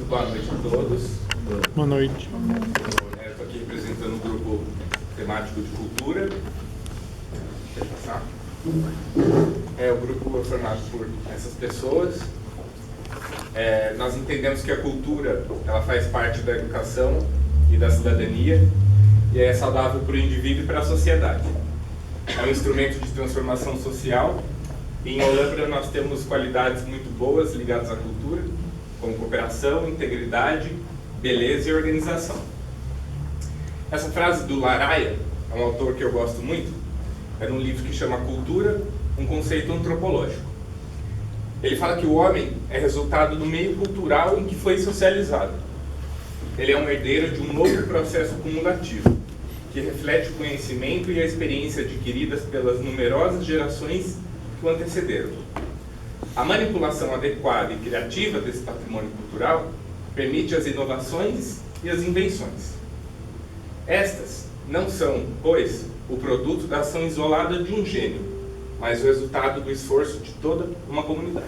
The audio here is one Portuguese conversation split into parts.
Boa noite a todos. Boa noite. Estou aqui representando o grupo temático de cultura. Quer passar? O grupo é formado por essas pessoas. Nós entendemos que a cultura ela faz parte da educação e da cidadania e é saudável para o indivíduo e para a sociedade. É um instrumento de transformação social e em Olambra nós temos qualidades muito boas ligadas à cultura, como cooperação, integridade, beleza e organização. Essa frase do Laraia, é um autor que eu gosto muito, é num livro que chama Cultura, um conceito antropológico. Ele fala que o homem é resultado do meio cultural em que foi socializado. Ele é um herdeiro de um novo processo cumulativo, que reflete o conhecimento e a experiência adquiridas pelas numerosas gerações que o antecederam. A manipulação adequada e criativa desse patrimônio cultural permite as inovações e as invenções. Estas não são, pois, o produto da ação isolada de um gênio, mas o resultado do esforço de toda uma comunidade.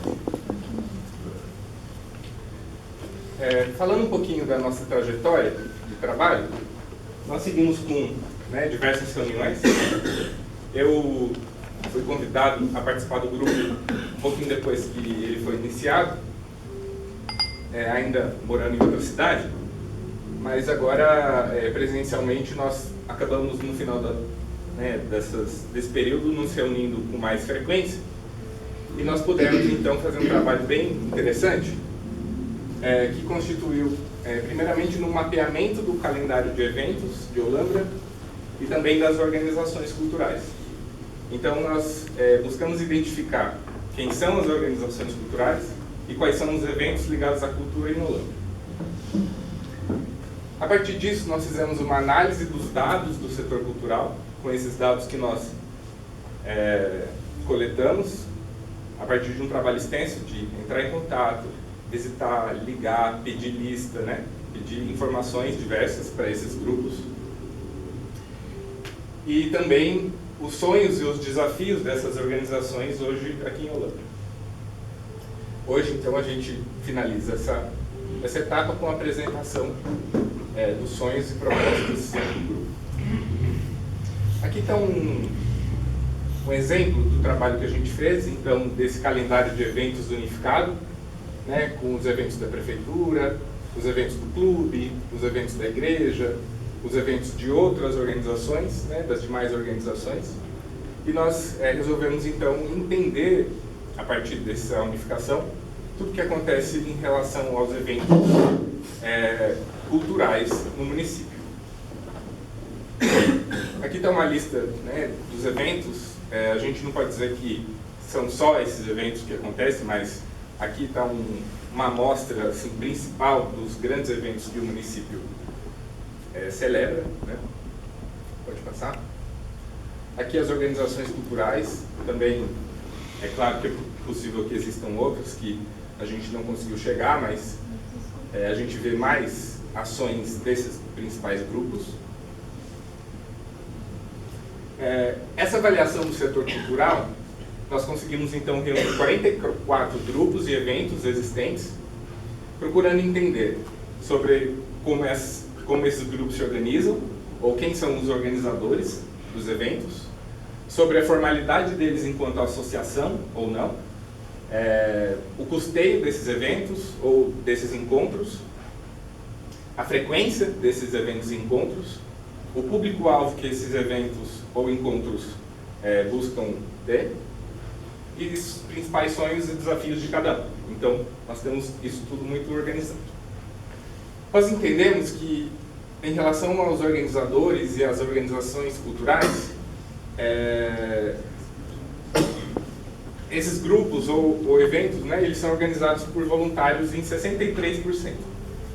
Falando um pouquinho da nossa trajetória de trabalho, nós seguimos com diversas reuniões. Eu fui convidado a participar do grupo um pouquinho depois que ele foi iniciado, ainda morando em outra cidade, mas agora presencialmente nós acabamos no final desse período nos reunindo com mais frequência e nós pudemos então fazer um trabalho bem interessante que constituiu primeiramente no mapeamento do calendário de eventos de Olambra e também das organizações culturais. Então nós buscamos identificar quem são as organizações culturais e quais são os eventos ligados à cultura em Olambra. A partir disso nós fizemos uma análise dos dados do setor cultural, com esses dados que nós coletamos, a partir de um trabalho extenso de entrar em contato, visitar, ligar, pedir lista, pedir informações diversas para esses grupos. E também os sonhos e os desafios dessas organizações hoje aqui em Olambra. Hoje, então, a gente finaliza essa etapa com a apresentação dos sonhos e propostas do grupo. Aqui está um exemplo do trabalho que a gente fez, então, desse calendário de eventos unificado, com os eventos da prefeitura, os eventos do clube, os eventos da igreja, os eventos de outras organizações, das demais organizações. E nós resolvemos, então, entender, a partir dessa unificação, tudo o que acontece em relação aos eventos culturais no município. Aqui está uma lista dos eventos. A gente não pode dizer que são só esses eventos que acontecem, mas aqui está uma amostra assim, principal dos grandes eventos que o município celebra. Pode passar. Aqui as organizações culturais, também é claro que é possível que existam outras que a gente não conseguiu chegar, mas a gente vê mais ações desses principais grupos. Essa avaliação do setor cultural, nós conseguimos então reunir 44 grupos e eventos existentes, procurando entender sobre como esses grupos se organizam, ou quem são os organizadores dos eventos, sobre a formalidade deles enquanto associação ou não, o custeio desses eventos ou desses encontros, a frequência desses eventos e encontros, o público-alvo que esses eventos ou encontros buscam ter, e os principais sonhos e desafios de cada um. Então, nós temos isso tudo muito organizado. Nós entendemos que, em relação aos organizadores e às organizações culturais, esses grupos ou eventos, eles são organizados por voluntários em 63%.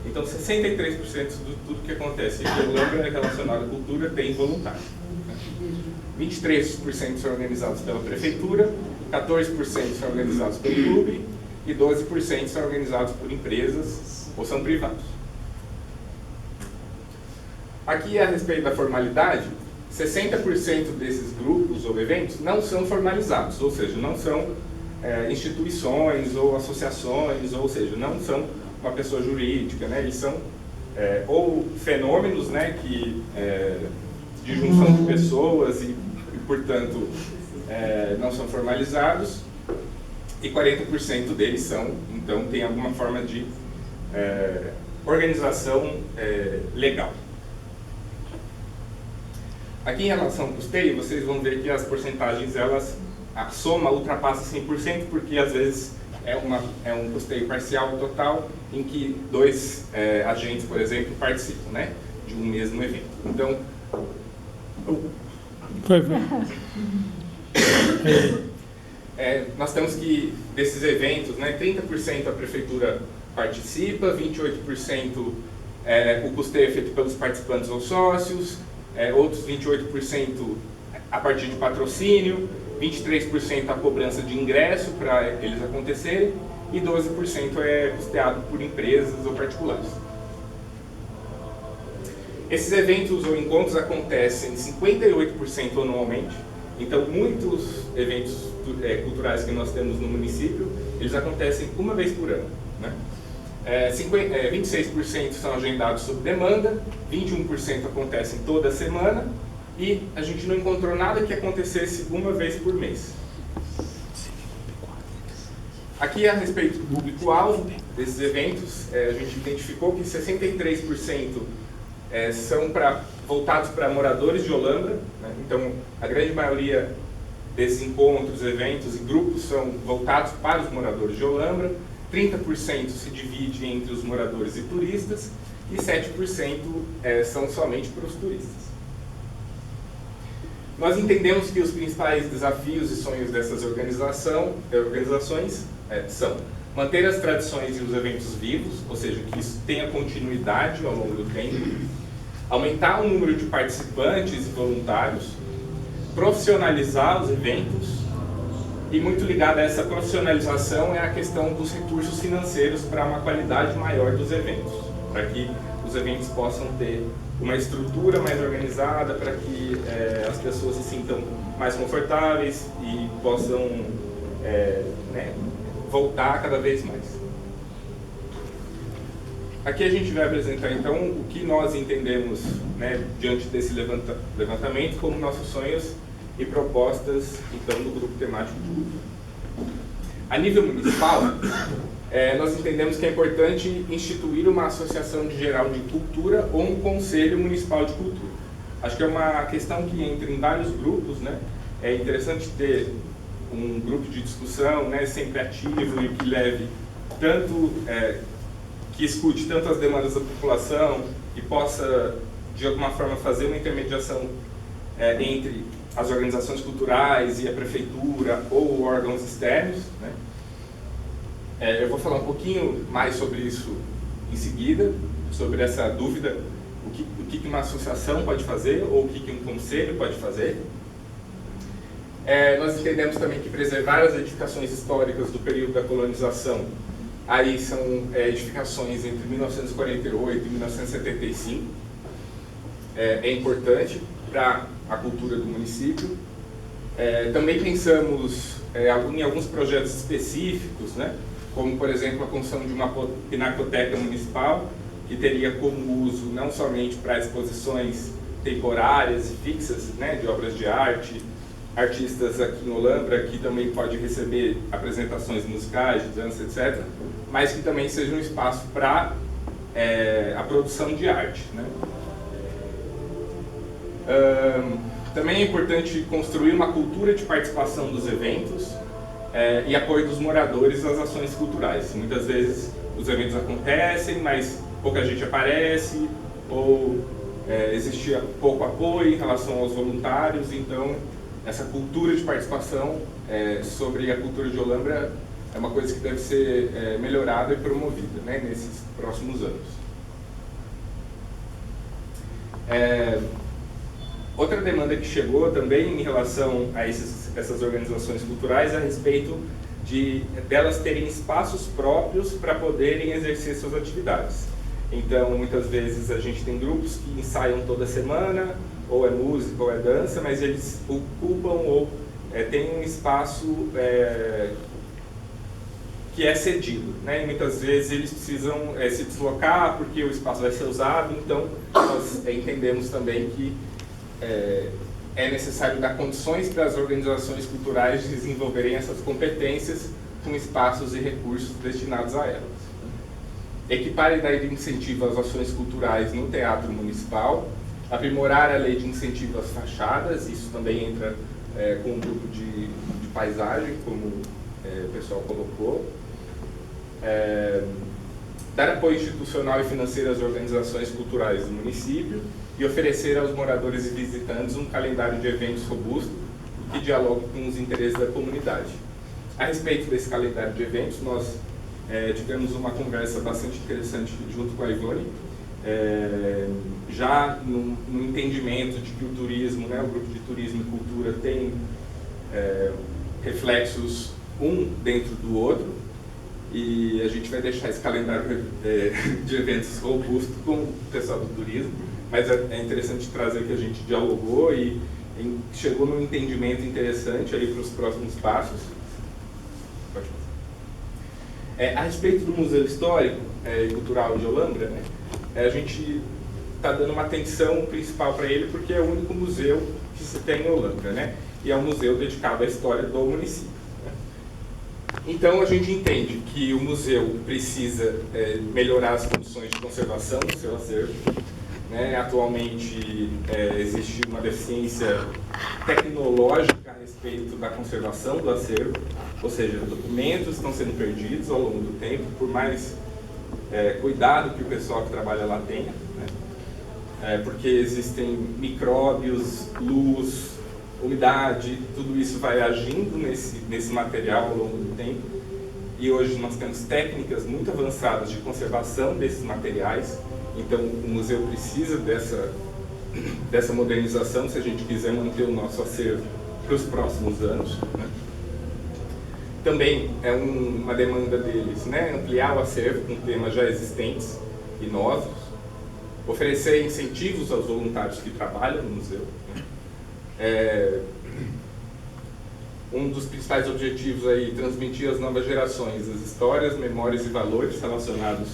Então, 63% de tudo que acontece em Olambra relacionado à cultura tem voluntário. 23% são organizados pela prefeitura, 14% são organizados pelo clube e 12% são organizados por empresas ou são privados. Aqui, a respeito da formalidade, 60% desses grupos ou eventos não são formalizados, ou seja, não são instituições ou associações, ou seja, não são uma pessoa jurídica, né? Eles são ou fenômenos, né, de junção de pessoas e portanto, não são formalizados, e 40% deles são, então, tem alguma forma de organização legal. Aqui em relação ao custeio, vocês vão ver que as porcentagens, a soma ultrapassa 100%, porque às vezes é um custeio parcial ou total, em que dois agentes, por exemplo, participam, né, de um mesmo evento. Então, nós temos que, desses eventos, né, 30% a prefeitura participa, 28% o custeio é feito pelos participantes ou sócios, outros 28% a partir de patrocínio, 23% a cobrança de ingresso para eles acontecerem e 12% é custeado por empresas ou particulares. Esses eventos ou encontros acontecem 58% anualmente, então muitos eventos culturais que nós temos no município, eles acontecem uma vez por ano, né? 26% são agendados sob demanda, 21% acontecem toda semana e a gente não encontrou nada que acontecesse uma vez por mês. Aqui, a respeito do público-alvo desses eventos, a gente identificou que 63% são voltados para moradores de Olambra, né? Então, a grande maioria desses encontros, eventos e grupos são voltados para os moradores de Olambra, 30% se divide entre os moradores e turistas, e 7% são somente para os turistas. Nós entendemos que os principais desafios e sonhos dessas organizações são manter as tradições e os eventos vivos, ou seja, que isso tenha continuidade ao longo do tempo, aumentar o número de participantes e voluntários, profissionalizar os eventos, e muito ligada a essa profissionalização é a questão dos recursos financeiros para uma qualidade maior dos eventos, para que os eventos possam ter uma estrutura mais organizada, para que as pessoas se sintam mais confortáveis e possam voltar cada vez mais. Aqui a gente vai apresentar então o que nós entendemos, né, diante desse levantamento como nossos sonhos e propostas, então, do grupo temático de cultura. A nível municipal, nós entendemos que é importante instituir uma associação geral de cultura ou um conselho municipal de cultura. Acho que é uma questão que entra em vários grupos, né? É interessante ter um grupo de discussão, né, sempre ativo e que leve tanto, que escute tanto as demandas da população e possa, de alguma forma, fazer uma intermediação entre as organizações culturais e a prefeitura ou órgãos externos, né? Eu vou falar um pouquinho mais sobre isso em seguida, sobre essa dúvida, o que uma associação pode fazer ou o que um conselho pode fazer. Nós entendemos também que preservar as edificações históricas do período da colonização, aí são edificações entre 1948 e 1975, é importante para a cultura do município. Também pensamos em alguns projetos específicos, né? Como, por exemplo, a construção de uma pinacoteca municipal, que teria como uso não somente para exposições temporárias e fixas, né, de obras de arte, artistas aqui em Olambra, que também pode receber apresentações musicais, de dança, etc., mas que também seja um espaço para a produção de arte, né? Também é importante construir uma cultura de participação dos eventos e apoio dos moradores às ações culturais. Muitas vezes os eventos acontecem, mas pouca gente aparece, ou existia pouco apoio em relação aos voluntários, então essa cultura de participação sobre a cultura de Olambra é uma coisa que deve ser melhorada e promovida, né, nesses próximos anos. Outra demanda que chegou também em relação a essas organizações culturais é a respeito delas terem espaços próprios para poderem exercer suas atividades. Então, muitas vezes a gente tem grupos que ensaiam toda semana, ou é música ou é dança, mas eles ocupam ou têm um espaço que é cedido, né? E muitas vezes eles precisam se deslocar porque o espaço vai ser usado, então nós entendemos também que é necessário dar condições para as organizações culturais desenvolverem essas competências com espaços e recursos destinados a elas. Equipar e dar incentivo às ações culturais no teatro municipal, aprimorar a lei de incentivo às fachadas, isso também entra com um grupo de paisagem, como o pessoal colocou. Dar apoio institucional e financeiro às organizações culturais do município e oferecer aos moradores e visitantes um calendário de eventos robusto que dialogue com os interesses da comunidade. A respeito desse calendário de eventos, nós tivemos uma conversa bastante interessante junto com a Ivone, já no entendimento de que o turismo, né, o grupo de turismo e cultura tem reflexos um dentro do outro, e a gente vai deixar esse calendário de eventos robusto com o pessoal do turismo, mas é interessante trazer que a gente dialogou e chegou num entendimento interessante aí para os próximos passos. Pode passar. A respeito do Museu Histórico e Cultural de Olambra, né, a gente está dando uma atenção principal para ele porque é o único museu que se tem em Olambra, né, e é um museu dedicado à história do município. Então, a gente entende que o museu precisa melhorar as condições de conservação do seu acervo. Né? Atualmente, existe uma deficiência tecnológica a respeito da conservação do acervo, ou seja, documentos estão sendo perdidos ao longo do tempo, por mais cuidado que o pessoal que trabalha lá tenha, né? Porque existem micróbios, luz, umidade, tudo isso vai agindo nesse material ao longo do tempo, e hoje nós temos técnicas muito avançadas de conservação desses materiais, então o museu precisa dessa modernização se a gente quiser manter o nosso acervo para os próximos anos, né? Também é uma demanda deles, né, ampliar o acervo com temas já existentes e novos, oferecer incentivos aos voluntários que trabalham no museu, né? Um dos principais objetivos aí transmitir às novas gerações as histórias, memórias e valores relacionados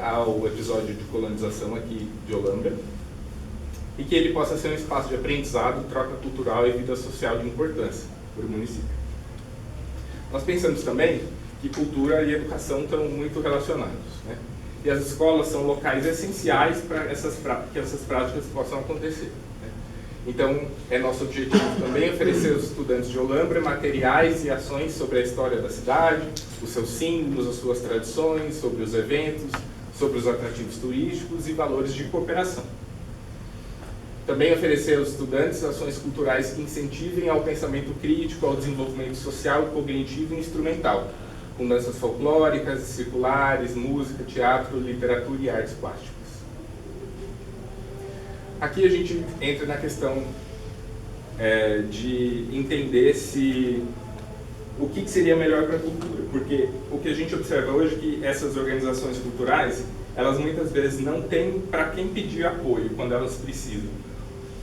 ao episódio de colonização aqui de Olambra, e que ele possa ser um espaço de aprendizado, troca cultural e vida social de importância para o município. Nós pensamos também que cultura e educação estão muito relacionados, né? E as escolas são locais essenciais para que essas práticas possam acontecer. Então, é nosso objetivo também oferecer aos estudantes de Olambra materiais e ações sobre a história da cidade, os seus símbolos, as suas tradições, sobre os eventos, sobre os atrativos turísticos e valores de cooperação. Também oferecer aos estudantes ações culturais que incentivem ao pensamento crítico, ao desenvolvimento social, cognitivo e instrumental, com danças folclóricas, circulares, música, teatro, literatura e artes plásticas. Aqui a gente entra na questão de entender o que seria melhor para a cultura, porque o que a gente observa hoje é que essas organizações culturais, elas muitas vezes não têm para quem pedir apoio quando elas precisam.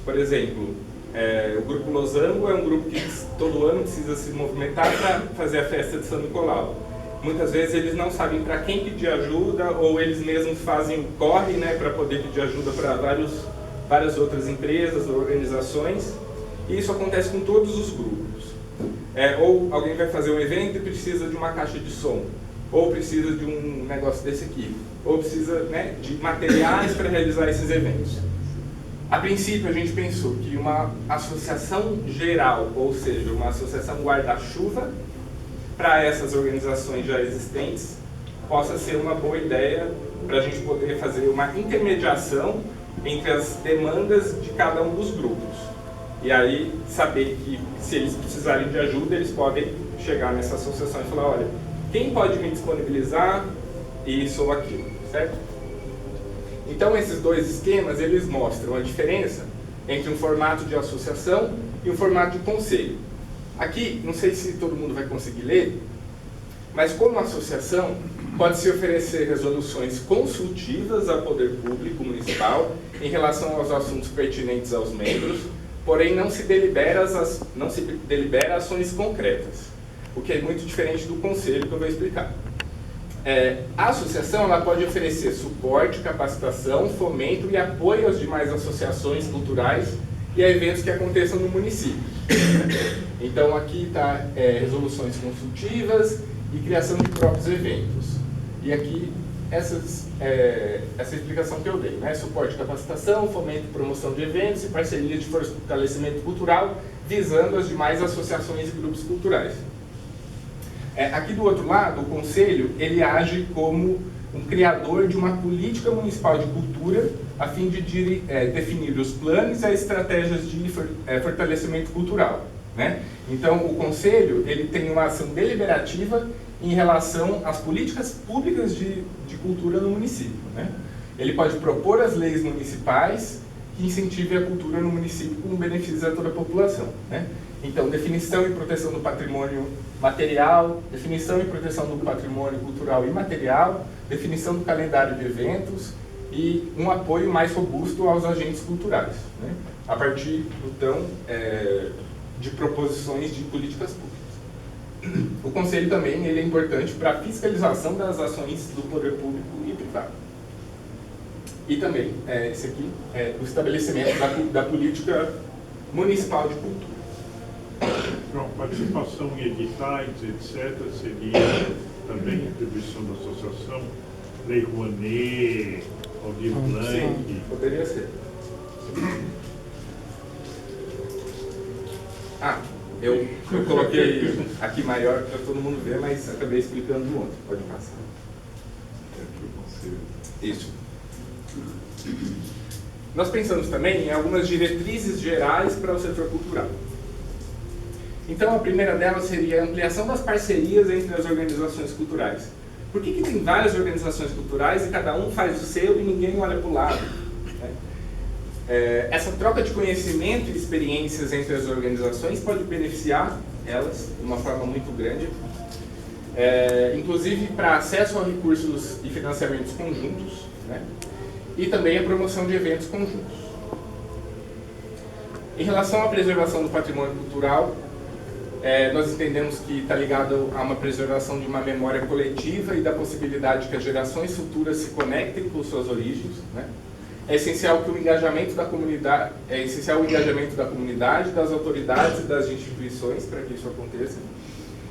Por exemplo, o Grupo Losango é um grupo que todo ano precisa se movimentar para fazer a festa de São Nicolau. Muitas vezes eles não sabem para quem pedir ajuda, ou eles mesmos fazem o corre, né, para poder pedir ajuda para várias outras empresas ou organizações, e isso acontece com todos os grupos. Ou alguém vai fazer um evento e precisa de uma caixa de som, ou precisa de um negócio desse aqui, ou precisa, né, de materiais para realizar esses eventos. A princípio a gente pensou que uma associação geral, ou seja, uma associação guarda-chuva para essas organizações já existentes, possa ser uma boa ideia para a gente poder fazer uma intermediação entre as demandas de cada um dos grupos. E aí saber que se eles precisarem de ajuda, eles podem chegar nessa associação e falar, olha, quem pode me disponibilizar isso ou aquilo, certo? Então esses dois esquemas, eles mostram a diferença entre um formato de associação e um formato de conselho. Aqui, não sei se todo mundo vai conseguir ler, mas como associação, pode-se oferecer resoluções consultivas ao poder público municipal em relação aos assuntos pertinentes aos membros, porém não se delibera ações concretas. o que é muito diferente do conselho que eu vou explicar. A associação ela pode oferecer suporte, capacitação, fomento e apoio às demais associações culturais e a eventos que aconteçam no município. Então aqui está resoluções consultivas e criação de próprios eventos. E aqui essa explicação que eu dei, né? Suporte, capacitação, fomento e promoção de eventos e parcerias de fortalecimento cultural visando as demais associações e grupos culturais. Aqui do outro lado, o Conselho, ele age como um criador de uma política municipal de cultura a fim de definir os planos e as estratégias de fortalecimento cultural, né? Então, o Conselho, ele tem uma ação deliberativa em relação às políticas públicas de cultura no município, né? Ele pode propor as leis municipais que incentivem a cultura no município com benefício a toda a população, né? Então, definição e proteção do patrimônio material, definição e proteção do patrimônio cultural e material, definição do calendário de eventos e um apoio mais robusto aos agentes culturais, né? A partir, então, de proposições de políticas públicas. O Conselho também ele é importante para a fiscalização das ações do poder público e privado. E também, esse aqui, o estabelecimento da política municipal de cultura. Então, participação em editais, etc., seria também atribuição da associação, Lei Rouanet, Aldir Blanc. Sim, poderia ser. Eu coloquei aqui maior para todo mundo ver, mas acabei explicando no outro. Pode passar. Isso. Nós pensamos também em algumas diretrizes gerais para o setor cultural. Então, a primeira delas seria a ampliação das parcerias entre as organizações culturais. Por que tem várias organizações culturais e cada um faz o seu e ninguém olha para o lado? Essa troca de conhecimento e experiências entre as organizações pode beneficiar elas de uma forma muito grande, inclusive para acesso a recursos e financiamentos conjuntos, né? E também a promoção de eventos conjuntos. Em relação à preservação do patrimônio cultural, nós entendemos que está ligado a uma preservação de uma memória coletiva e da possibilidade que as gerações futuras se conectem com suas origens, né? É essencial o engajamento da comunidade, das autoridades e das instituições para que isso aconteça,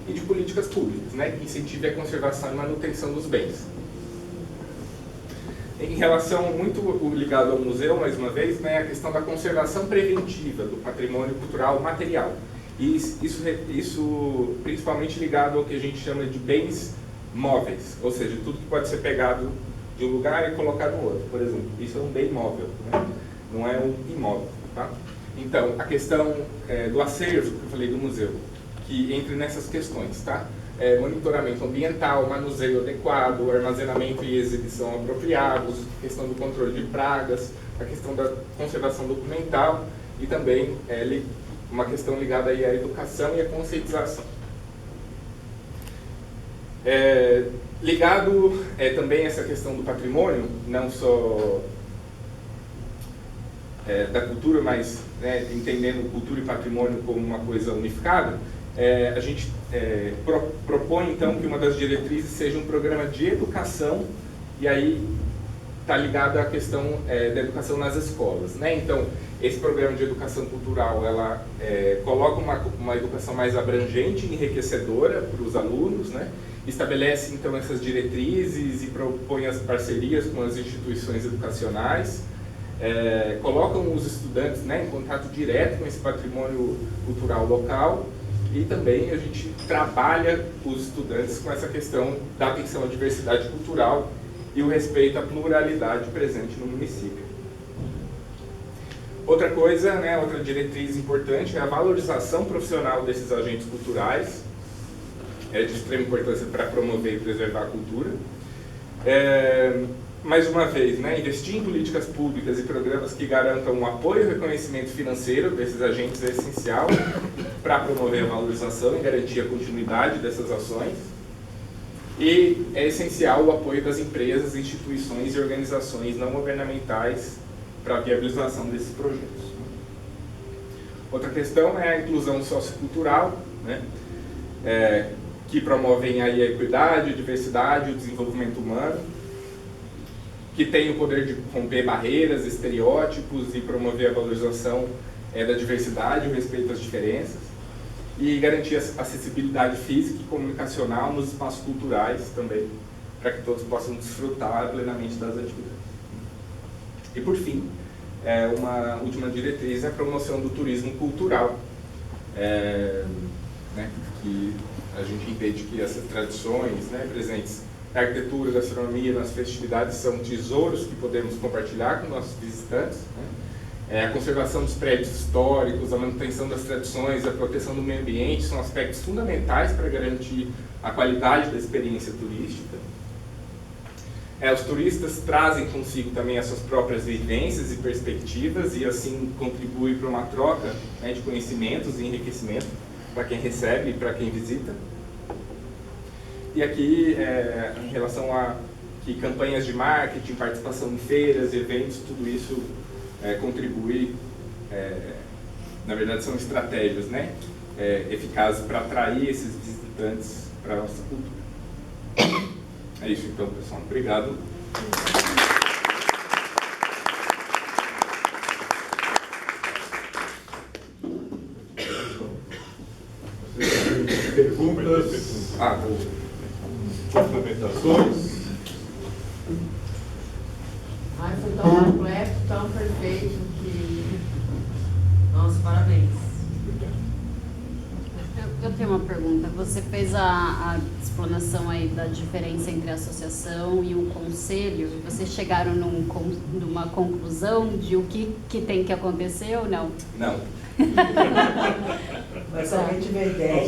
e de políticas públicas, né, que incentive a conservação e manutenção dos bens. Em relação, muito ligado ao museu, mais uma vez, né, a questão da conservação preventiva do patrimônio cultural material. E isso principalmente ligado ao que a gente chama de bens móveis, ou seja, tudo que pode ser pegado de um lugar e colocado no outro. Por exemplo, isso é um bem móvel, né? Não é um imóvel. Tá? Então, a questão do acervo, que eu falei do museu, que entra nessas questões, tá? Monitoramento ambiental, manuseio adequado, armazenamento e exibição apropriados, questão do controle de pragas, a questão da conservação documental e também uma questão ligada aí à educação e à conscientização. Ligado também essa questão do patrimônio, não só da cultura, mas entendendo cultura e patrimônio como uma coisa unificada, a gente propõe então que uma das diretrizes seja um programa de educação, e aí está ligado à questão da educação nas escolas, né? Então, esse programa de educação cultural, ela coloca uma educação mais abrangente e enriquecedora para os alunos, né? Estabelece então essas diretrizes e propõe as parcerias com as instituições educacionais, colocam os estudantes, né, em contato direto com esse patrimônio cultural local, e também a gente trabalha os estudantes com essa questão da atenção à diversidade cultural e o respeito à pluralidade presente no município. Outra coisa, né, outra diretriz importante é a valorização profissional desses agentes culturais, de extrema importância para promover e preservar a cultura. Mais uma vez, né, investir em políticas públicas e programas que garantam o apoio e reconhecimento financeiro desses agentes é essencial para promover a valorização e garantir a continuidade dessas ações. E é essencial o apoio das empresas, instituições e organizações não governamentais para a viabilização desses projetos. Outra questão é a inclusão sociocultural, né? que promovem aí a equidade, a diversidade, o desenvolvimento humano, que tem o poder de romper barreiras, estereótipos e promover a valorização da diversidade, o respeito às diferenças, e garantir a acessibilidade física e comunicacional nos espaços culturais também, para que todos possam desfrutar plenamente das atividades. E por fim, uma última diretriz é a promoção do turismo cultural, que a gente entende que essas tradições presentes na arquitetura, gastronomia, nas festividades são tesouros que podemos compartilhar com nossos visitantes, a conservação dos prédios históricos, a manutenção das tradições, a proteção do meio ambiente são aspectos fundamentais para garantir a qualidade da experiência turística. Os turistas trazem consigo também as suas próprias vivências e perspectivas e assim contribuem para uma troca de conhecimentos e enriquecimento para quem recebe e para quem visita. E aqui, em relação a que campanhas de marketing, participação em feiras, eventos, tudo isso contribui, na verdade são estratégias eficazes para atrair esses visitantes para a nossa cultura. É isso então, pessoal. Obrigado. Perguntas? Complementações? Foi tão completo, tão perfeito que... Nossa, parabéns. Eu tenho uma pergunta. Você fez a explanação aí da diferença entre a associação e o conselho. Vocês chegaram numa conclusão de o que tem que acontecer ou não? Não. Mas se alguém tiver ideia...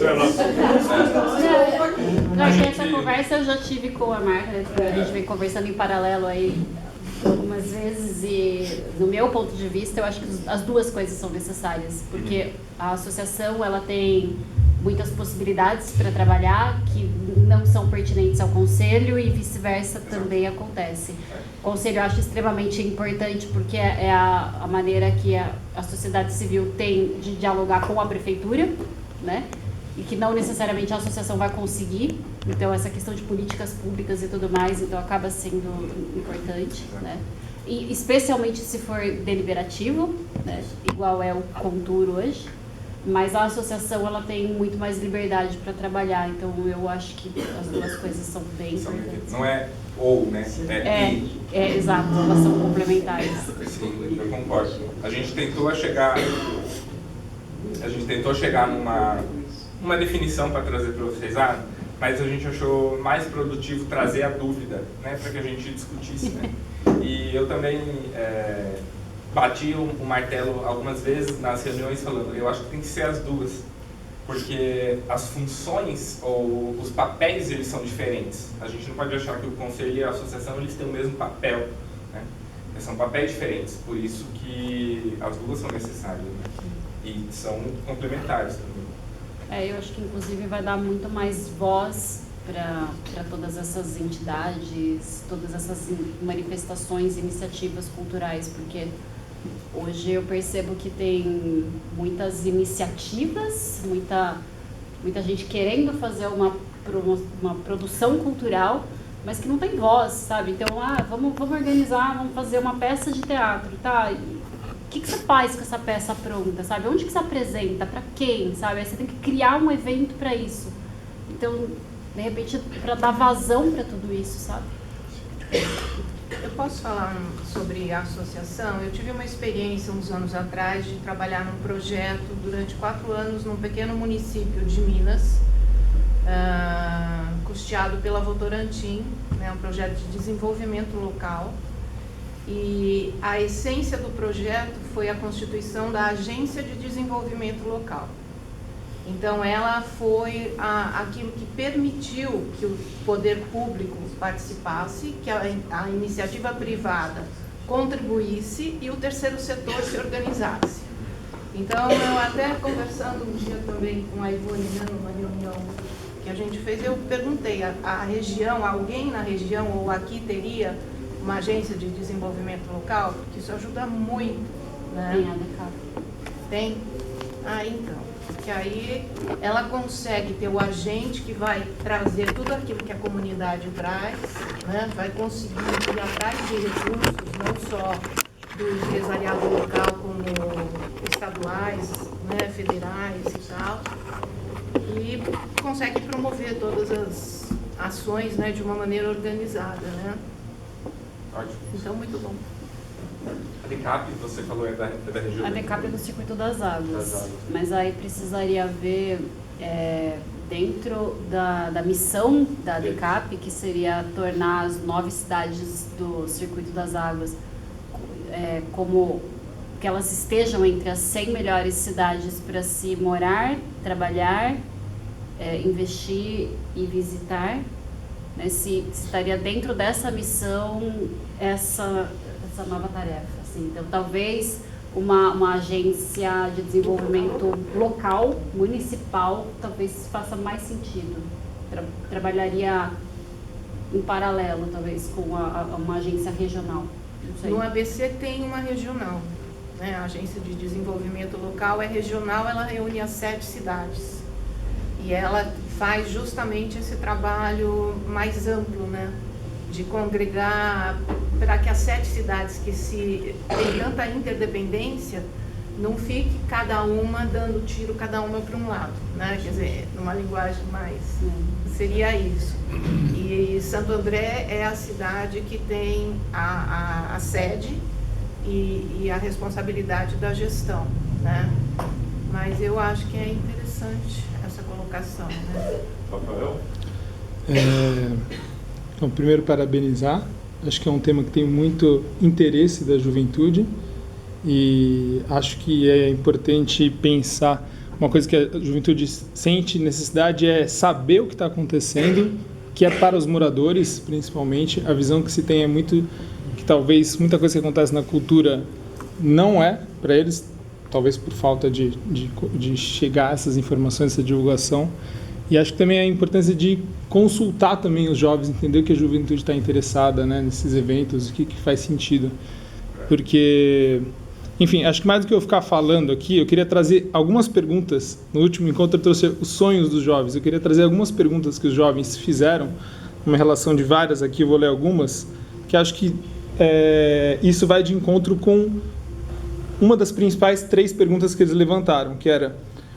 Essa conversa eu já tive com a Marta, a gente vem conversando em paralelo aí algumas vezes e, do meu ponto de vista, eu acho que as duas coisas são necessárias, porque a associação ela tem muitas possibilidades para trabalhar que não são pertinentes ao conselho e vice-versa também acontece. O conselho eu acho extremamente importante porque é a maneira que a sociedade civil tem de dialogar com a prefeitura, né? E que não necessariamente a associação vai conseguir. Então, essa questão de políticas públicas e tudo mais, então acaba sendo importante, né? E especialmente se for deliberativo, né? Igual é o Contur hoje. Mas a associação, ela tem muito mais liberdade para trabalhar, então eu acho que as duas coisas são bem importantes. Não é ou, né? Exato, elas são complementares. Sim, eu concordo. A gente tentou chegar numa definição para trazer para vocês, mas a gente achou mais produtivo trazer a dúvida, né, para que a gente discutisse, né? E eu também bati o martelo algumas vezes nas reuniões falando, eu acho que tem que ser as duas, porque as funções ou os papéis eles são diferentes. A gente não pode achar que o conselho e a associação eles têm o mesmo papel, né? São papéis diferentes, por isso que as duas são necessárias, né? E são complementares também. Eu acho que inclusive vai dar muito mais voz para todas essas entidades, todas essas manifestações, iniciativas culturais, porque hoje eu percebo que tem muitas iniciativas, muita gente querendo fazer uma produção cultural, mas que não tem voz, sabe? Então, vamos organizar, vamos fazer uma peça de teatro, tá? O que você faz com essa peça pronta, sabe? Onde que você apresenta? Para quem, sabe? Aí você tem que criar um evento para isso. Então, de repente, para dar vazão para tudo isso, sabe? Eu posso falar sobre a associação? Eu tive uma experiência uns anos atrás de trabalhar num projeto durante 4 anos num pequeno município de Minas, custeado pela Votorantim, né, um projeto de desenvolvimento local. E a essência do projeto foi a constituição da Agência de Desenvolvimento Local. Então, ela foi aquilo que permitiu que o poder público participasse, que a iniciativa privada contribuísse e o terceiro setor se organizasse. Então, eu até conversando um dia também com a Ivone, né, numa reunião que a gente fez, eu perguntei, a região, alguém na região ou aqui teria uma agência de desenvolvimento local? Porque isso ajuda muito, né? Tem a DECAP. Tem? Então. porque aí ela consegue ter o agente que vai trazer tudo aquilo que a comunidade traz, né? Vai conseguir ir atrás de recursos, não só do empresariado local, como estaduais, né? Federais e tal, e consegue promover todas as ações, né? De uma maneira organizada, né? Ótimo. Então, muito bom. A DECAP, você falou, é da região? A DECAP é do Circuito das Águas, Das Águas. mas aí precisaria ver dentro da missão da DECAP, que seria tornar as 9 cidades do Circuito das Águas como que elas estejam entre as 100 melhores cidades para se morar, trabalhar, investir e visitar, né? Se estaria dentro dessa missão essa nova tarefa. Assim. Então, talvez uma agência de desenvolvimento local, municipal, talvez faça mais sentido. Trabalharia em paralelo, talvez, com uma agência regional. Não sei. No ABC tem uma regional, né? A Agência de Desenvolvimento Local é regional, ela reúne as 7 cidades. E ela faz justamente esse trabalho mais amplo, né? De congregar para que as 7 cidades que tem tanta interdependência não fique cada uma dando tiro cada uma para um lado, né? Quer dizer, numa linguagem mais seria isso. E Santo André é a cidade que tem a sede e a responsabilidade da gestão, né? Mas eu acho que é interessante essa colocação, né? Rafael? Então, primeiro, parabenizar. Acho que é um tema que tem muito interesse da juventude e acho que é importante pensar. Uma coisa que a juventude sente necessidade é saber o que está acontecendo, que é para os moradores, principalmente. A visão que se tem é muito que talvez muita coisa que acontece na cultura não é para eles, talvez por falta de chegar a essas informações, essa divulgação. E acho que também a importância de consultar também os jovens, entender o que a juventude está interessada, né, nesses eventos, o que faz sentido. Porque, enfim, acho que mais do que eu ficar falando aqui, eu queria trazer algumas perguntas. No último encontro eu trouxe os sonhos dos jovens. Eu queria trazer algumas perguntas que os jovens fizeram, uma relação de várias aqui, eu vou ler algumas, que acho que isso vai de encontro com uma das principais 3 perguntas que eles levantaram, que era: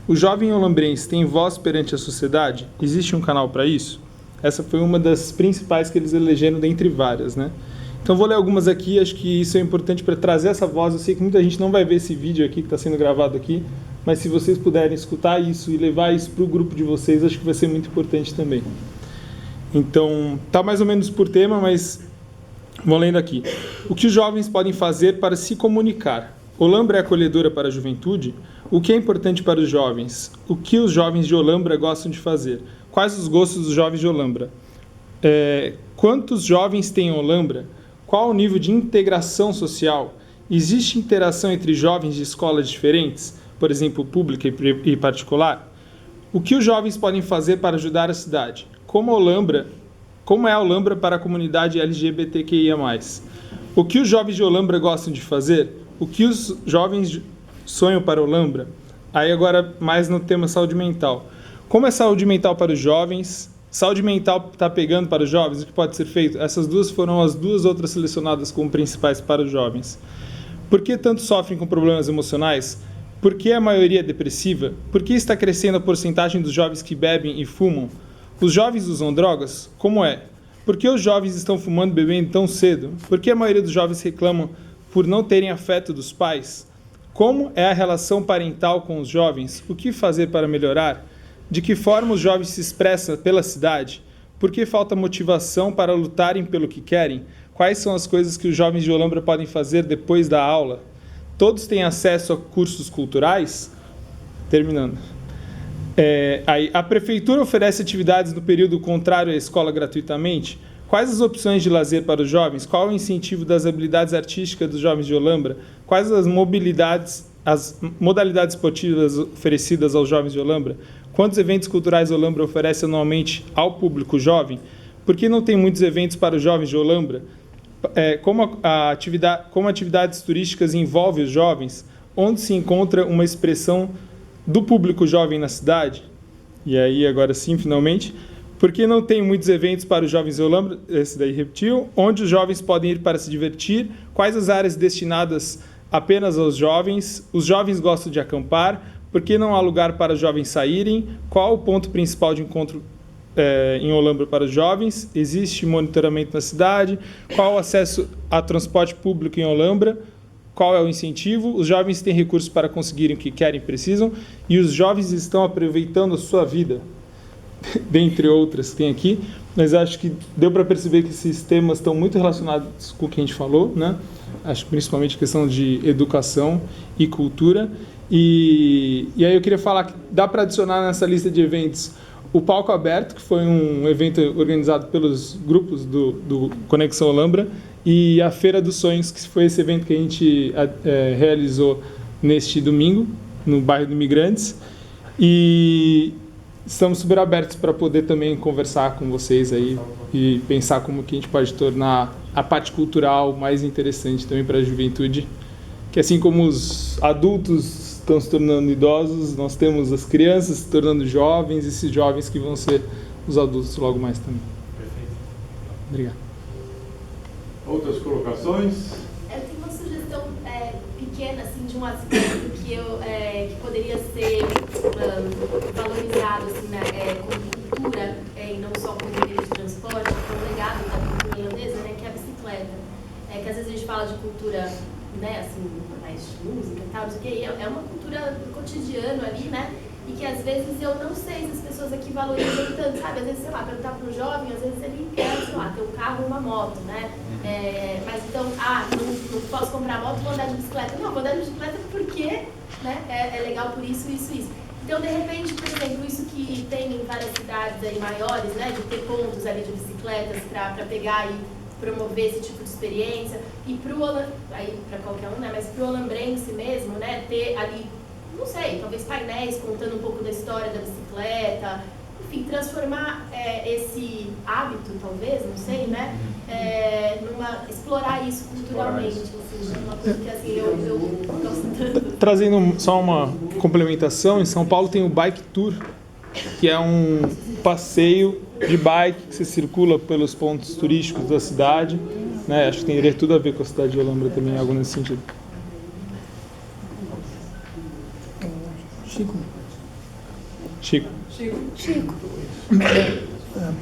o jovem olambrense tem voz perante a sociedade? Existe um canal para isso? Essa foi uma das principais que eles elegeram dentre várias, né? Então vou ler algumas aqui, acho que isso é importante para trazer essa voz. Eu sei que muita gente não vai ver esse vídeo aqui que está sendo gravado aqui, mas se vocês puderem escutar isso e levar isso para o grupo de vocês, acho que vai ser muito importante também. Então, tá mais ou menos por tema, mas vou lendo aqui. O que os jovens podem fazer para se comunicar? Olambra é acolhedora para a juventude? O que é importante para os jovens? O que os jovens de Olambra gostam de fazer? Quais os gostos dos jovens de Olambra? Quantos jovens tem em Olambra? Qual o nível de integração social? Existe interação entre jovens de escolas diferentes, por exemplo, pública e particular? O que os jovens podem fazer para ajudar a cidade? Como é a Olambra para a comunidade LGBTQIA+. O que os jovens de Olambra gostam de fazer? O que os jovens sonham para Olambra? Aí agora mais no tema saúde mental. Como é saúde mental para os jovens? Saúde mental está pegando para os jovens? O que pode ser feito? Essas duas foram as 2 outras selecionadas como principais para os jovens. Por que tanto sofrem com problemas emocionais? Por que a maioria é depressiva? Por que está crescendo a porcentagem dos jovens que bebem e fumam? Os jovens usam drogas? Como é? Por que os jovens estão fumando e bebendo tão cedo? Por que a maioria dos jovens reclamam por não terem afeto dos pais? Como é a relação parental com os jovens? O que fazer para melhorar? De que forma os jovens se expressam pela cidade? Por que falta motivação para lutarem pelo que querem? Quais são as coisas que os jovens de Olambra podem fazer depois da aula? Todos têm acesso a cursos culturais? Terminando. A prefeitura oferece atividades no período contrário à escola gratuitamente? Quais as opções de lazer para os jovens? Qual o incentivo das habilidades artísticas dos jovens de Olambra? Quais as modalidades esportivas oferecidas aos jovens de Olambra? Quantos eventos culturais Olambra oferece anualmente ao público jovem? Por que não tem muitos eventos para os jovens de Olambra? Como atividades turísticas envolvem os jovens? Onde se encontra uma expressão do público jovem na cidade, e aí agora sim, finalmente, porque não tem muitos eventos para os jovens em Olambra, esse daí repetiu, onde os jovens podem ir para se divertir, quais as áreas destinadas apenas aos jovens, os jovens gostam de acampar, por que não há lugar para os jovens saírem, qual o ponto principal de encontro em Olambra para os jovens, existe monitoramento na cidade, qual o acesso a transporte público em Olambra, qual é o incentivo, os jovens têm recursos para conseguirem o que querem e precisam, e os jovens estão aproveitando a sua vida, dentre outras que tem aqui, mas acho que deu para perceber que esses temas estão muito relacionados com o que a gente falou, né? Acho que principalmente a questão de educação e cultura, e aí eu queria falar que dá para adicionar nessa lista de eventos o Palco Aberto, que foi um evento organizado pelos grupos do Conexão Olambra, e a Feira dos Sonhos, que foi esse evento que a gente realizou neste domingo, no bairro do Imigrantes. E estamos super abertos para poder também conversar com vocês aí e pensar como que a gente pode tornar a parte cultural mais interessante também para a juventude, que assim como os adultos estão se tornando idosos, nós temos as crianças se tornando jovens, e esses jovens que vão ser os adultos logo mais também. Perfeito. Obrigado. Outras colocações? Eu tenho uma sugestão pequena, assim, de um aspecto que poderia ser valorizado, assim, né, como cultura, e não só como meio de transporte, como legado da cultura holandesa, né, que é a bicicleta. Que às vezes a gente fala de cultura, né, assim, mais de música e tal, não sei o quê, e é uma cultura do cotidiano ali, né, e que às vezes eu não sei se as pessoas aqui valorizam tanto, sabe? Às vezes, sei lá, perguntar para um jovem, às vezes ele quer, sei lá, ter um carro ou uma moto, né? Mas então, não posso comprar moto, vou andar de bicicleta. Não, vou andar de bicicleta porque, né, é legal por isso, isso, isso. Então, de repente, por exemplo, isso que tem em várias cidades aí maiores, né, de ter pontos ali de bicicletas para pegar e promover esse tipo de experiência, e para qualquer um, né, mas para o olambrense mesmo, né, ter ali, não sei, talvez painéis contando um pouco da história da bicicleta, enfim, transformar esse hábito, talvez, não sei, né, explorar isso culturalmente, assim, uma coisa que assim, eu gosto tanto. Trazendo só uma complementação, em São Paulo tem o Bike Tour, que é um passeio de bike que você circula pelos pontos turísticos da cidade, né? Acho que teria tudo a ver com a cidade de Olambra também, algo nesse sentido. Chico.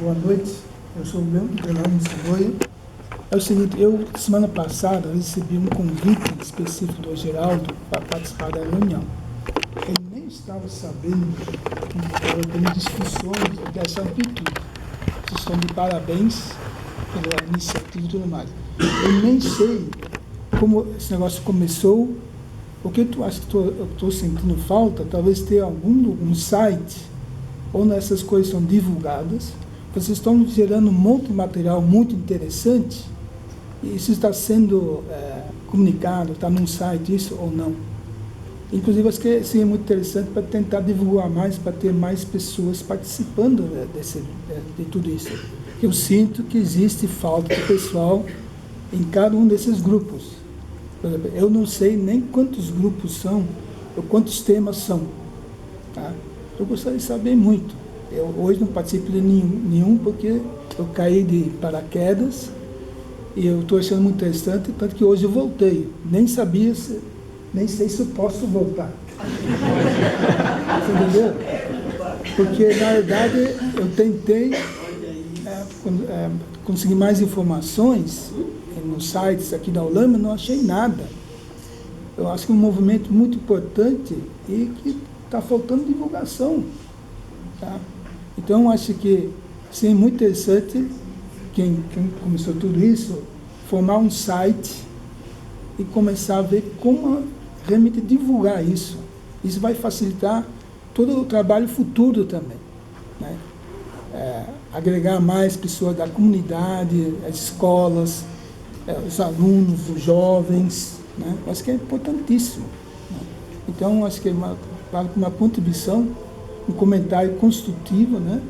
Boa noite, eu sou o Leandro Saboia. É o seguinte, eu semana passada recebi um convite específico do Geraldo para participar da reunião. Ele nem estava sabendo que estava tendo discussões dessa amplitude. Vocês estão de parabéns pela iniciativa e tudo mais. Eu nem sei como esse negócio começou. O que eu acho que eu estou sentindo falta, talvez ter algum site onde essas coisas são divulgadas. Vocês estão gerando um monte de material muito interessante, e isso está sendo comunicado, está num site, isso ou não. Inclusive, acho que seria muito interessante para tentar divulgar mais, para ter mais pessoas participando de tudo isso. Eu sinto que existe falta de pessoal em cada um desses grupos. Por exemplo, eu não sei nem quantos grupos são, ou quantos temas são. Tá? Eu gostaria de saber muito. Eu hoje não participo de nenhum porque eu caí de paraquedas e eu estou achando muito interessante, tanto que hoje eu voltei. Nem sei se eu posso voltar. Você entendeu? Porque, na verdade, eu tentei conseguir mais informações nos sites aqui da Olambra, não achei nada. Eu acho que é um movimento muito importante e que está faltando divulgação. Tá? Então, acho que seria muito interessante, quem começou tudo isso, formar um site e começar a ver como realmente divulgar isso. Isso vai facilitar todo o trabalho futuro também. Né? Agregar mais pessoas da comunidade, as escolas, os alunos, os jovens. Né? Acho que é importantíssimo. Né? Então, acho que é uma contribuição, um comentário construtivo, né?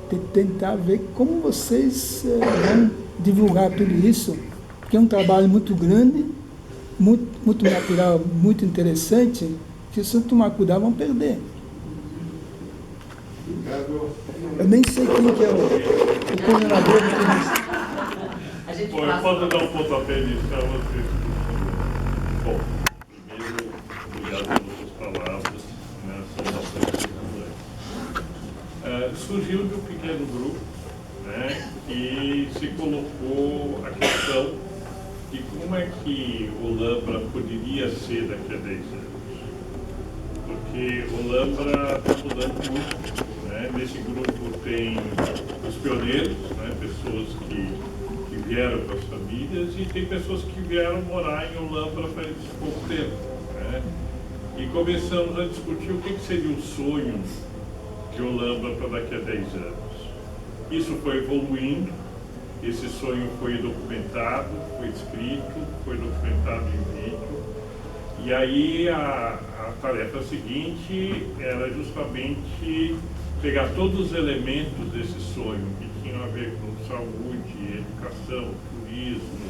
De tentar ver como vocês vão divulgar tudo isso, porque é um trabalho muito grande, muito material, muito interessante, que se não tomar cuidado vão perder. Obrigado. Eu nem sei quem que é o coordenador do A gente Bom, eu passa. posso dar um pontapé inicial a vocês. Bom, primeiro, obrigado pelas suas palavras, né, são bastante importantes. Surgiu de um pequeno grupo, né, e se colocou a questão de como é que o Lambra poderia ser daqui a 10 anos. Porque o Lambra está mudando muito, né? Nesse grupo tem os pioneiros, né, pessoas que vieram com as famílias, e tem pessoas que vieram morar em Olambra faz pouco tempo, né? E começamos a discutir o que seria o sonho de Olambra para daqui a 10 anos. Isso foi evoluindo, esse sonho foi documentado, foi escrito, foi documentado em vídeo, e aí a tarefa seguinte era justamente pegar todos os elementos desse sonho que tinham a ver com saúde, educação, turismo,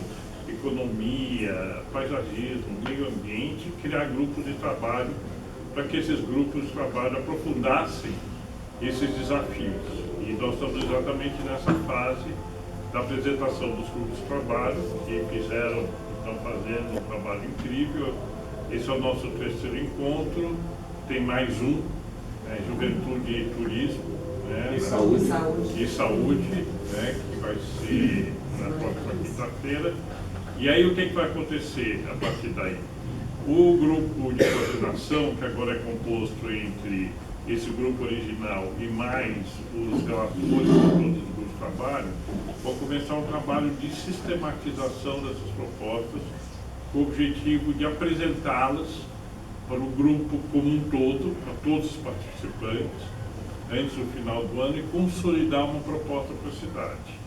economia, paisagismo, meio ambiente, criar grupos de trabalho para que esses grupos de trabalho aprofundassem esses desafios. E nós estamos exatamente nessa fase da apresentação dos grupos de trabalho, que fizeram, estão fazendo um trabalho incrível. Esse é o nosso terceiro encontro, tem mais um, Juventude e Turismo, né, E saúde. Saúde. e saúde, né, que vai ser na próxima quinta-feira. E aí o que vai acontecer a partir daí? O grupo de coordenação, que agora é composto entre esse grupo original e mais os relatores de todos os grupos de trabalho, vão começar um trabalho de sistematização dessas propostas, com o objetivo de apresentá-las para o grupo como um todo, para todos os participantes, antes do final do ano, e consolidar uma proposta para a cidade.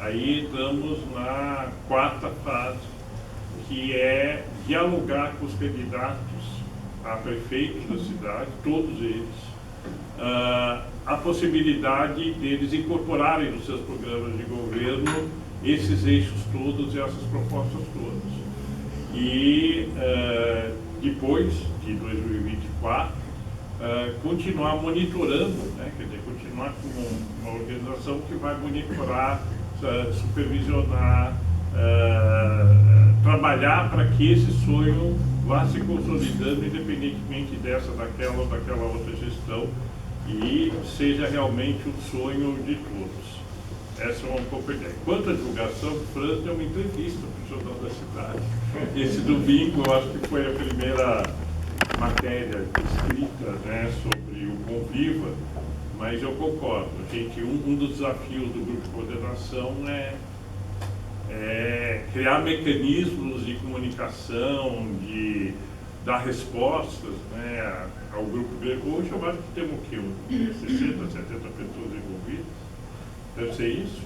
Aí entramos na quarta fase, que é dialogar com os candidatos a prefeitos da cidade, todos eles, a possibilidade deles incorporarem nos seus programas de governo esses eixos todos e essas propostas todas. E depois de 2024, continuar monitorando, né? Quer dizer, continuar com uma organização que vai monitorar, supervisionar, trabalhar para que esse sonho vá se consolidando independentemente dessa, daquela ou daquela outra gestão, e seja realmente um sonho de todos. Essa é um pouco a ideia. Quanto à divulgação, o Franz deu uma entrevista para o Jornal da Cidade. Esse domingo, eu acho que foi a primeira matéria escrita, né, sobre o Conviva, mas eu concordo. Gente, um dos desafios do grupo de coordenação é criar mecanismos de comunicação, de dar respostas, né, ao grupo grego. Hoje eu acho que temos o quê? 60, 70 pessoas envolvidas. Deve ser isso?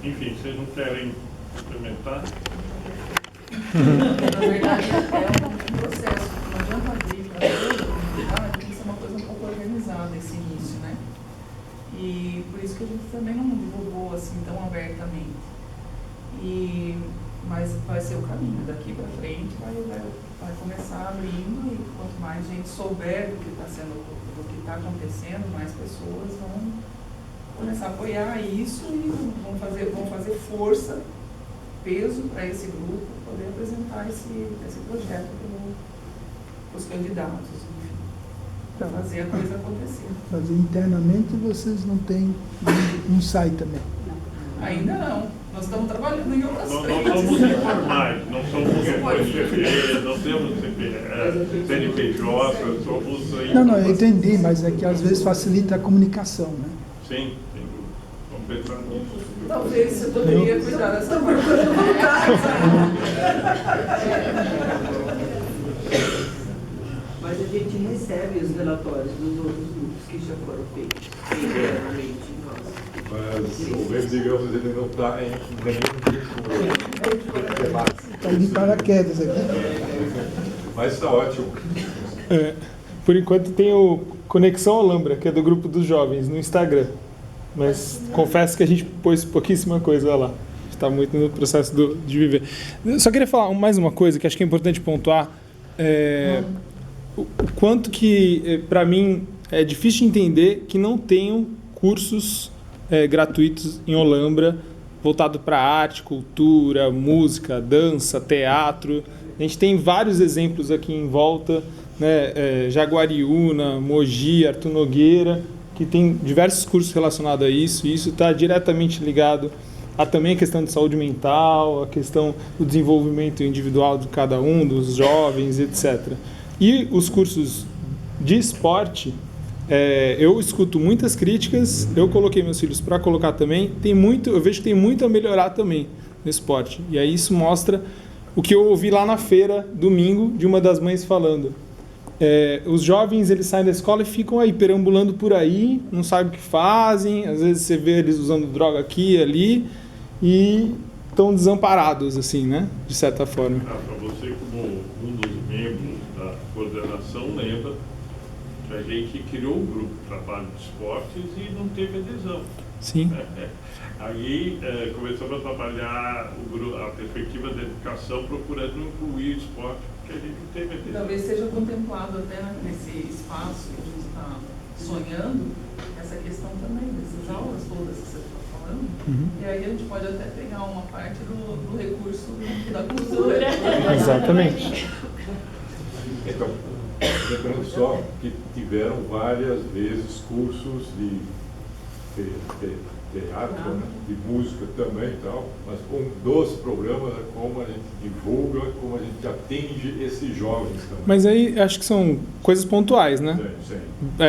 Enfim, vocês não querem complementar? Na verdade, é um processo. Não adianta abrir para tudo, tem que ser uma coisa um pouco organizada esse início, né? E por isso que a gente também não divulgou assim tão abertamente. Mas vai ser o caminho. Daqui para frente vai começar abrindo, e quanto mais gente souber do que está acontecendo, mais pessoas vão começar a apoiar isso e vão fazer força, peso para esse grupo poder apresentar esse projeto para os candidatos, enfim, para fazer a coisa acontecer. Mas internamente vocês não têm um site também. Ainda não. Nós estamos trabalhando em outras Nós frentes. somos informais, não somos CNPJ, não temos CNPJ, somos... Não, eu entendi, mas é que às vezes facilita a comunicação, né? Sim, sem dúvida. Vamos pensar nisso. Talvez você poderia cuidar dessa parte. Mas a gente recebe os relatórios dos outros grupos que já foram feitos internamente em nós. Mas o governo, digamos, ele não está em nenhum grupo. Está de paraquedas aqui. Mas está ótimo. Por enquanto tem o Conexão Alhambra, que é do grupo dos jovens, no Instagram. Mas confesso que a gente pôs pouquíssima coisa lá. Está muito no processo de viver. Eu só queria falar mais uma coisa que acho que é importante pontuar. O quanto que, para mim, é difícil de entender que não tenham cursos gratuitos em Olambra, voltado para arte, cultura, música, dança, teatro. A gente tem vários exemplos aqui em volta, né? Jaguariúna, Mogi, Arthur Nogueira, que tem diversos cursos relacionados a isso, e isso está diretamente ligado a também a questão de saúde mental, a questão do desenvolvimento individual de cada um, dos jovens, etc. E os cursos de esporte, eu escuto muitas críticas, eu coloquei meus filhos para colocar também, eu vejo que tem muito a melhorar também no esporte. E aí isso mostra o que eu ouvi lá na feira, domingo, de uma das mães falando. Os jovens, eles saem da escola e ficam aí, perambulando por aí, não sabem o que fazem, às vezes você vê eles usando droga aqui e ali, e estão desamparados, assim, né? De certa forma. Para você, como um dos membros da coordenação, lembra que a gente criou um grupo de trabalho de esportes e não teve adesão. Sim. Aí começamos a trabalhar a perspectiva da educação, procurando incluir o esporte, porque a gente não teve adesão. Talvez seja contemplado até nesse espaço que a gente está sonhando, essa questão também, dessas aulas todas que você está falando. Uhum. E aí a gente pode até pegar uma parte do recurso da cultura. Exatamente. Então, lembrando só que tiveram várias vezes cursos de teatro, né, de música também e tal, mas um dos programas é como a gente divulga, como a gente atinge esses jovens também. Mas aí acho que são coisas pontuais, né? Sim.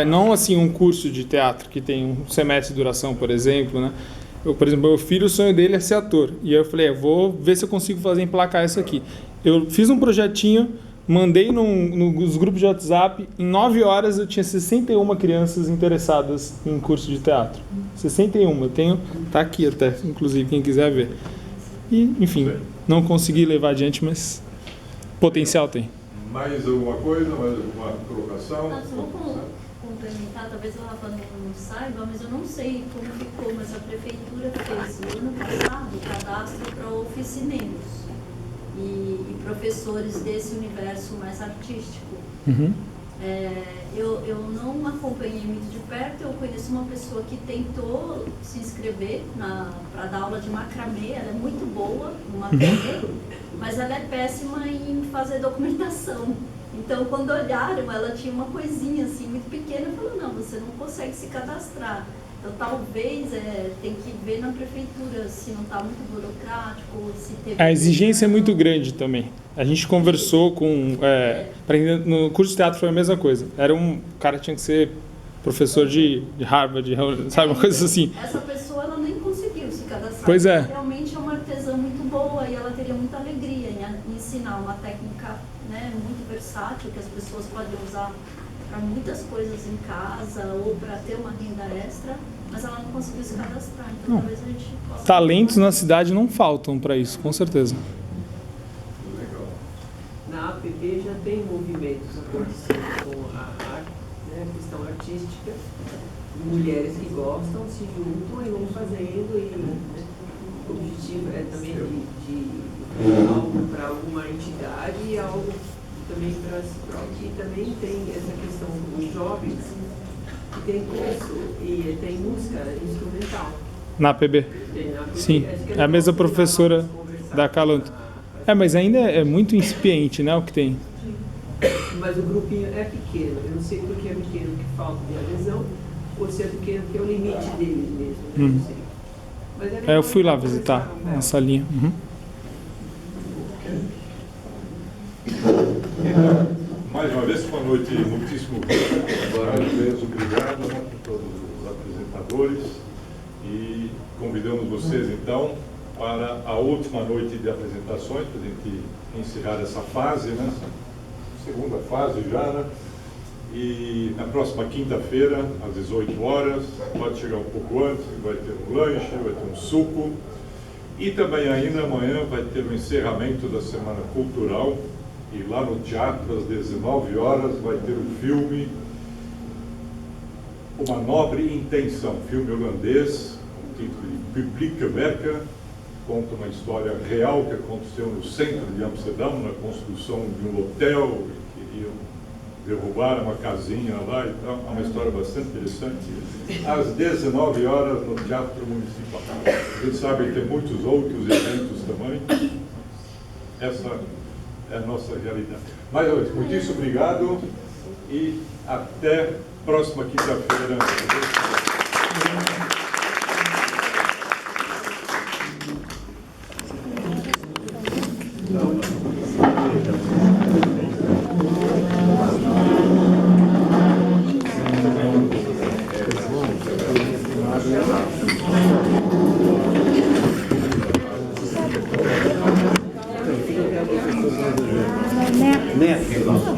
Não assim um curso de teatro que tem um semestre de duração, por exemplo, né? Por exemplo, meu filho, o sonho dele é ser ator. E aí eu falei, vou ver se eu consigo emplacar isso aqui. Eu fiz um projetinho, mandei nos grupos de WhatsApp, em 9 horas eu tinha 61 crianças interessadas em curso de teatro. 61, tá aqui até, inclusive, quem quiser ver. E, enfim, não consegui levar adiante, mas potencial tem. Mais alguma coisa, mais alguma colocação? Só vou complementar, talvez o Rafa não saiba, mas eu não sei como ficou, mas a prefeitura fez no ano passado o cadastro para oficineiros e professores desse universo mais artístico. Uhum. Eu não acompanhei muito de perto, eu conheço uma pessoa que tentou se inscrever para dar aula de macramê, ela é muito boa no macramê, mas ela é péssima em fazer documentação. Então, quando olharam, ela tinha uma coisinha assim muito pequena e falou, não, você não consegue se cadastrar. Então, talvez tem que ver na prefeitura se não está muito burocrático, se teve... A exigência é muito grande também. A gente conversou com... no curso de teatro foi a mesma coisa. O cara tinha que ser professor de Harvard, sabe, uma coisa assim. Essa pessoa, ela nem conseguiu se cadastrar. Pois é. Realmente é uma artesã muito boa e ela teria muita alegria em ensinar uma técnica, né, muito versátil, que as pessoas podem usar para muitas coisas em casa ou para ter uma renda extra, mas ela não conseguiu se cadastrar. Então, talvez a gente possa... Talentos na cidade não faltam para isso, com certeza. Na APP já tem movimentos acontecendo com a arte, né, a questão artística. Mulheres que gostam se juntam e vão fazendo, e né, o objetivo é também de algo para alguma entidade e algo também para si próprio. E também tem essa questão dos jovens que tem curso e tem música instrumental. Na APB? Sim, é a mesma professora da Calanto. Mas ainda é muito incipiente, né, o que tem. Mas o grupinho é pequeno. Eu não sei porque é pequeno que falta de adesão, ou se é pequeno que é o limite deles mesmo. Né? Não sei. Mas Eu fui lá visitar a salinha. Uhum. Mais uma vez, uma noite muitíssimo obrigado, né, por todos os apresentadores, e convidamos vocês então para a última noite de apresentações, para a gente encerrar essa fase, né, segunda fase já, né, e na próxima quinta-feira, às 18 horas, pode chegar um pouco antes, vai ter um lanche, vai ter um suco, e também ainda amanhã vai ter o encerramento da Semana Cultural, e lá no teatro, às 19 horas, vai ter um filme, Uma Nobre Intenção, filme holandês, com o título de Publieke Werken, conta uma história real que aconteceu no centro de Amsterdã, na construção de um hotel, e queriam derrubaram uma casinha lá e tal, é uma história bastante interessante. Às 19 horas no Teatro Municipal. A gente sabe que tem muitos outros eventos também. Essa é a nossa realidade. Mais uma vez, muitíssimo obrigado e até próxima quinta-feira. Neto.